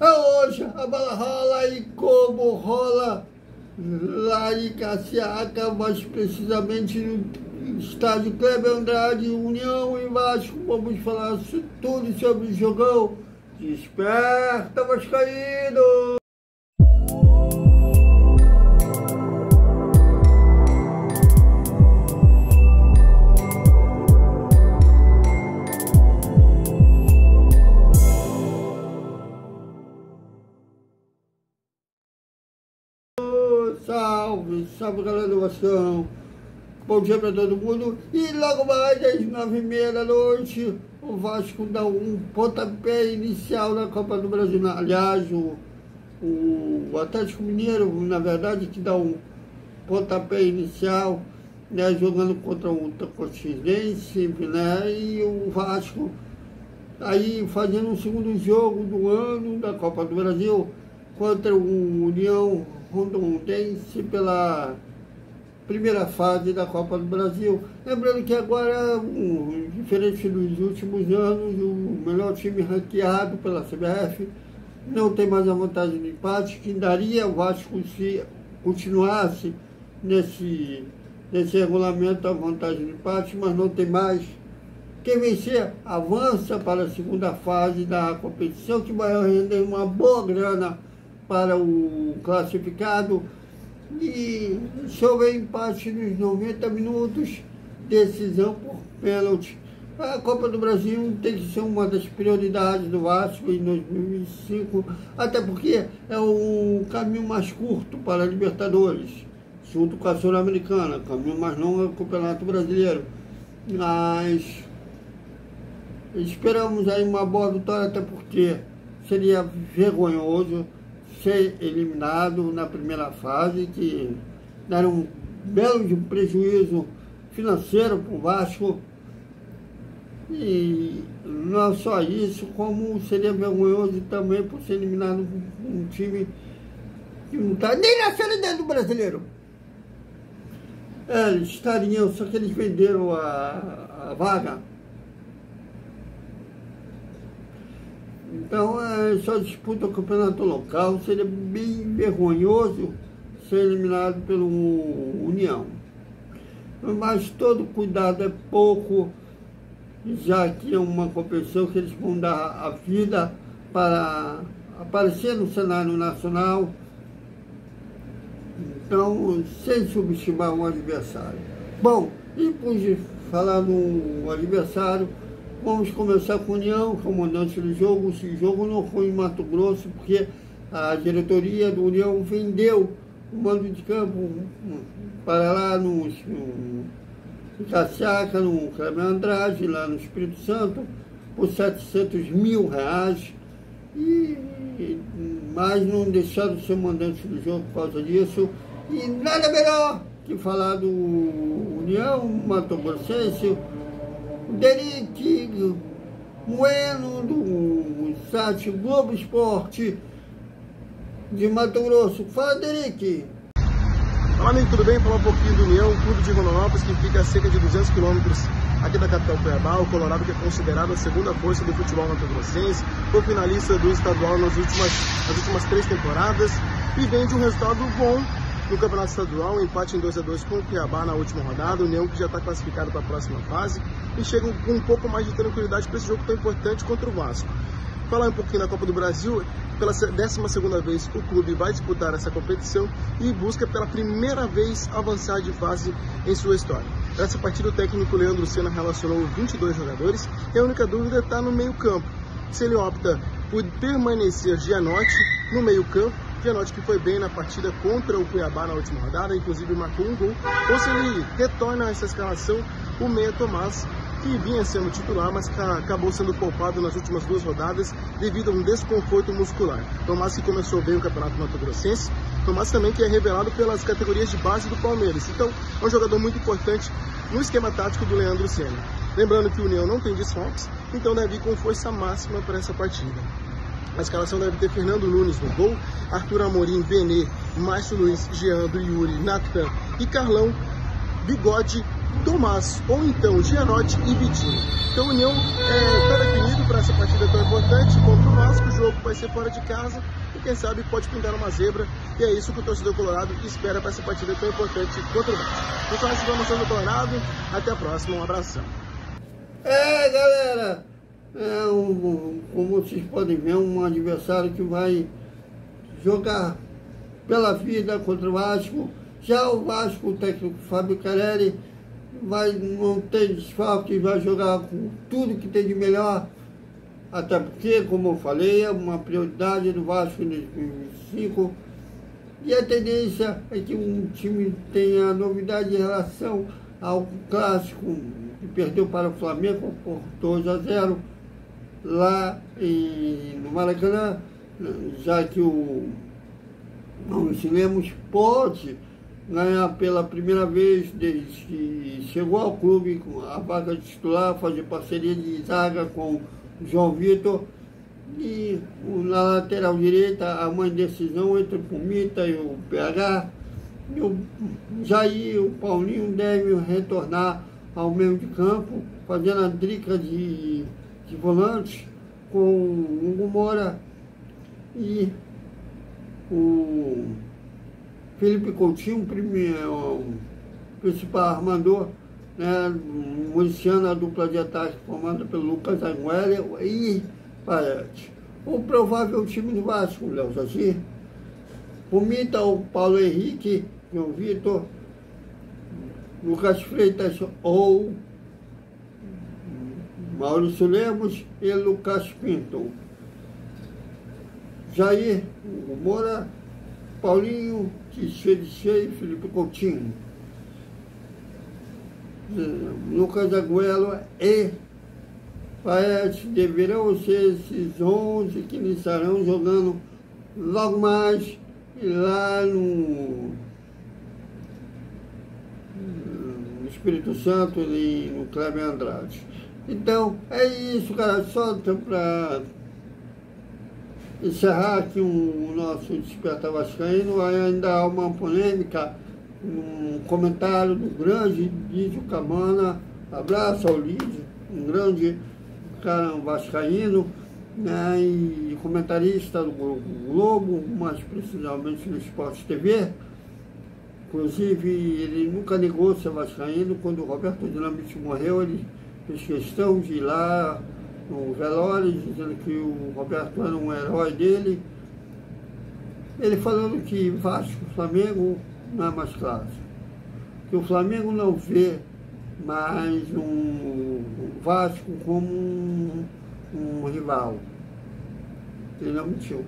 Hoje a bola rola e como rola lá em Casiaca, mais precisamente no estádio Kleber Andrade, União e Vasco. Vamos falar tudo sobre o jogão. Desperta, Vascaíno! Salve, salve galera do Vascão. Bom dia para todo mundo. E logo mais às 9h30 da noite, o Vasco dá um pontapé inicial na Copa do Brasil. Aliás, o Atlético Mineiro, na verdade, que dá um pontapé inicial, né, jogando contra o Tocotinense, né, e o Vasco aí fazendo um segundo jogo do ano da Copa do Brasil contra o União Rondonense pela primeira fase da Copa do Brasil. Lembrando que agora, diferente dos últimos anos, o melhor time ranqueado pela CBF não tem mais a vantagem de empate, que daria o Vasco se continuasse nesse regulamento a vantagem de empate, mas não tem mais. Quem vencer avança para a segunda fase da competição, que vai render uma boa grana para o classificado. E se houver empate nos 90 minutos, decisão por pênalti. A Copa do Brasil tem que ser uma das prioridades do Vasco em 2005, até porque é o caminho mais curto para a Libertadores, junto com a Sul-Americana, caminho mais longo é o Campeonato Brasileiro. Mas esperamos aí uma boa vitória, até porque seria vergonhoso ser eliminado na primeira fase, que daria um belo prejuízo financeiro para o Vasco. E não só isso, como seria vergonhoso também por ser eliminado um time que não está nem na Série D do Brasileiro. Eles estariam, só que eles venderam a vaga. Então, só disputa o campeonato local, seria bem vergonhoso ser eliminado pelo União. Mas todo cuidado é pouco, já que é uma competição que eles vão dar a vida para aparecer no cenário nacional. Então, sem subestimar um adversário. Bom, e por falar no adversário, vamos começar com a União, comandante do jogo. Esse jogo não foi em Mato Grosso, porque a diretoria do União vendeu o mando de campo para lá no Casiaca, no Kleber Andrade, lá no Espírito Santo, por R$700 mil. Mas não deixaram de ser mandante do jogo por causa disso. E nada melhor que falar do União Mato Grossense, Derek Bueno, do site Globo Esporte de Mato Grosso. Fala, Derek! Olá, amigo, tudo bem? Falar um pouquinho do União, clube de Rondonópolis, que fica a cerca de 200 quilômetros aqui da capital Cuiabá. O Colorado, que é considerado a segunda força do futebol mato-grossense, foi finalista do estadual nas últimas 3 temporadas e vem de um resultado bom no Campeonato Estadual, um empate em 2-2 com o Cuiabá na última rodada. O União, que já está classificado para a próxima fase, e chega com um pouco mais de tranquilidade para esse jogo tão importante contra o Vasco. Falar um pouquinho da Copa do Brasil, pela 12ª vez o clube vai disputar essa competição e busca pela primeira vez avançar de fase em sua história. Nessa partida, o técnico Leandro Senna relacionou 22 jogadores e a única dúvida está no meio-campo. Se ele opta por permanecer Gianotti no meio-campo, Gianotti, que foi bem na partida contra o Cuiabá na última rodada, inclusive marcou um gol, ou se ele retorna a essa escalação o meia Tomás, que vinha sendo titular, mas acabou sendo poupado nas últimas 2 rodadas devido a um desconforto muscular. Tomás, que começou bem o Campeonato Mato Grossense, Tomás também que é revelado pelas categorias de base do Palmeiras, então é um jogador muito importante no esquema tático do Leandro Senna. Lembrando que o União não tem desfalques, então deve ir com força máxima para essa partida. A escalação deve ter Fernando Nunes no gol, Arthur Amorim, Benê, Márcio Luiz, Geandro, Yuri, Natan e Carlão, Bigode, Tomás, ou então Gianotti e Vitinho. Então o União está definido para essa partida tão importante contra o Vasco. O jogo jogo vai ser fora de casa e quem sabe pode pintar uma zebra, e é isso que o torcedor colorado espera para essa partida tão importante contra o Vasco. Pessoal, essa foi a informação do Colorado, até a próxima, um abração. Galera, como vocês podem ver, um adversário que vai jogar pela vida contra o Vasco. Já o Vasco, o técnico Fábio Carelli, não tem desfalque, vai jogar com tudo que tem de melhor, até porque, como eu falei, é uma prioridade do Vasco em 2025, e a tendência é que um time tenha novidade em relação ao clássico que perdeu para o Flamengo por 2-0 lá no Maracanã, já que o Maurício Lemos pode ganhar pela primeira vez desde que chegou ao clube com a vaga de titular, fazer parceria de zaga com o João Vitor, e na lateral direita uma indecisão entre o Pumita e o PH, e o Jair, o Paulinho devem retornar ao meio de campo, fazendo a trinca de volantes com o Hugo Moura e o Felipe Coutinho, o principal armador, né, municiando a dupla de ataque formada pelo Lucas Anguelli e Paredes. O provável time do Vasco, Léo Jacir, Pumita, o Paulo Henrique, João Vitor, Lucas Freitas ou Maurício Lemos e Lucas Pinto. Jair, Hugo Moura, Paulinho, Tixeira e Felipe Coutinho. Lucas Agüelo e Paredes deverão ser esses 11 que iniciarão jogando logo mais lá no Espírito Santo e no Cleber Andrade. Então, é isso, cara, só para encerrar aqui o nosso Despertar Vascaíno. Ainda há uma polêmica, um comentário do grande Lídio Camana, abraço ao Lídio, um grande cara vascaíno, né, e comentarista do Globo, mais precisamente no Esporte TV. Inclusive, ele nunca negou ser vascaíno. Quando o Roberto Dinamite morreu, ele fez questão de ir lá no velório, dizendo que o Roberto era um herói dele. Ele falando que Vasco e Flamengo não é mais clássico, que o Flamengo não vê mais o Vasco como um rival. Ele não mentiu.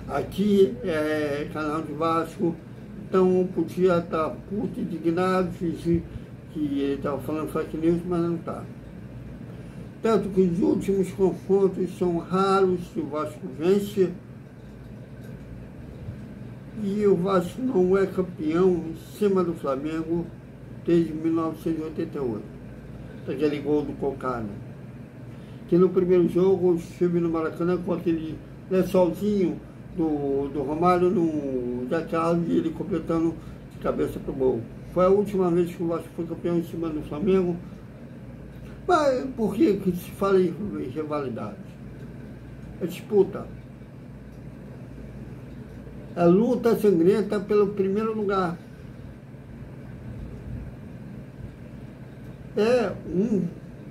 Aqui é canal de Vasco, então podia estar puto, indignado, fingir que ele estava falando fake news, mas não está. Tanto que os últimos confrontos são raros que o Vasco vence, e o Vasco não é campeão em cima do Flamengo desde 1988, aquele gol do Cocada, que no primeiro jogo estive no Maracanã com aquele lençolzinho do Romário no Zé Carlos e ele completando de cabeça para o gol. Foi a última vez que o Vasco foi campeão em cima do Flamengo. Mas por que se fala em rivalidade? É disputa. É luta sangrenta pelo primeiro lugar. É um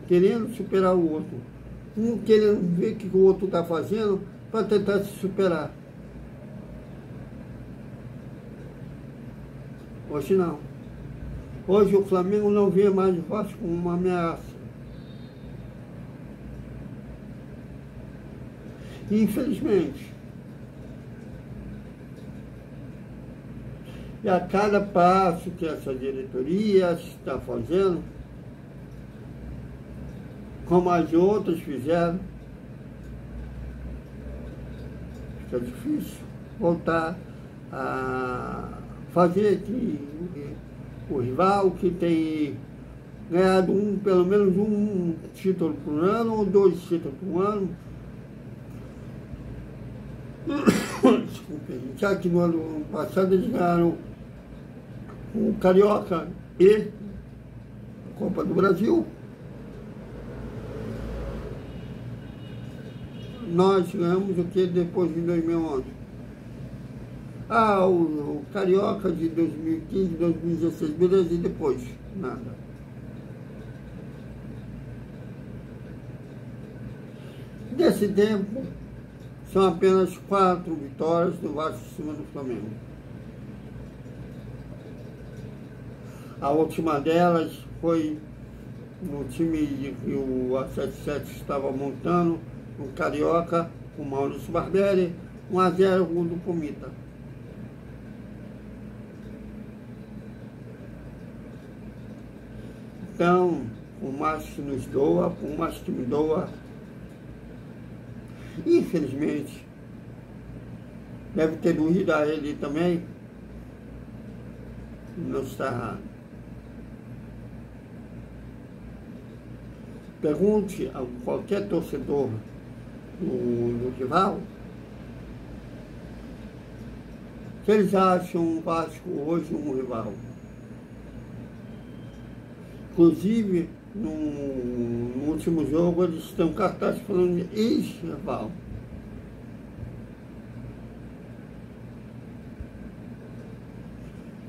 querendo superar o outro. Um querendo ver o que o outro está fazendo para tentar se superar. Hoje não. Hoje o Flamengo não vê mais o Vasco como uma ameaça. Infelizmente. E a cada passo que essa diretoria está fazendo, como as outras fizeram, fica difícil voltar a fazer que o rival que tem ganhado pelo menos um título por ano, ou 2 títulos por ano. Desculpe, já que no ano passado eles ganharam o Carioca e a Copa do Brasil. nós ganhamos o que depois de 2011? O Carioca de 2015, 2016, beleza, e depois? Nada. Nesse tempo, são apenas 4 vitórias do Vasco em cima do Flamengo. A última delas foi no time que o A77 estava montando, o Carioca, com o Maurício Barbieri, 1-0 gol do Comita. Então, por mais que nos doa, por mais que me doa, infelizmente, deve ter doído a ele também, não está errado. Pergunte a qualquer torcedor do rival se eles acham o Vasco hoje um rival. Inclusive, no último jogo, eles estão cartazes falando de ex-rival.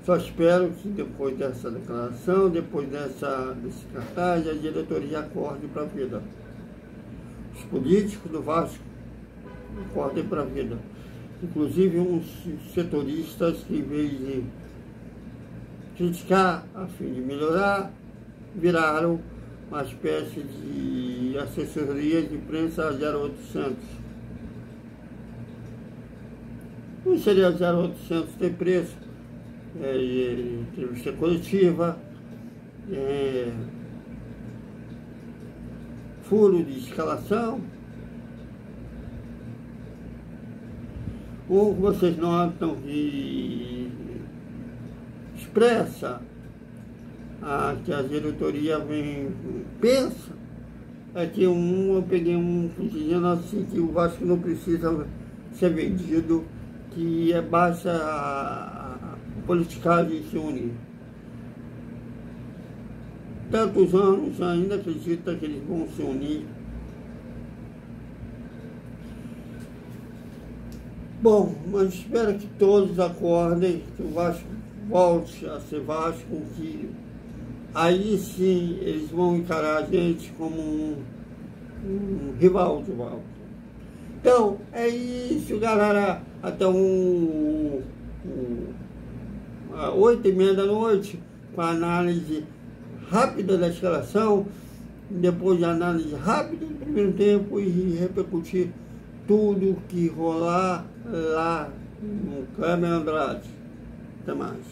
Só espero que depois dessa declaração, depois desse cartaz, a diretoria acorde para a vida. Os políticos do Vasco acordem para a vida. Inclusive uns setoristas que, em vez de criticar a fim de melhorar, viraram uma espécie de assessoria de imprensa 0800. Não seria 0800 ter preço, entrevista coletiva, furo de escalação. Ou vocês notam que expressa que a diretoria pensa, é que eu peguei um dizendo assim que o Vasco não precisa ser vendido, que é baixa a politicagem se unir. Tantos anos ainda acredita que eles vão se unir. Bom, mas espero que todos acordem, que o Vasco volte a ser Vasco, que aí sim eles vão encarar a gente como um rival de volta. Então, é isso, galera. Até 8h30 da noite, com a análise rápida da escalação, depois de análise rápida do primeiro tempo e repercutir tudo que rolar lá no Cleber Andrade. Até mais.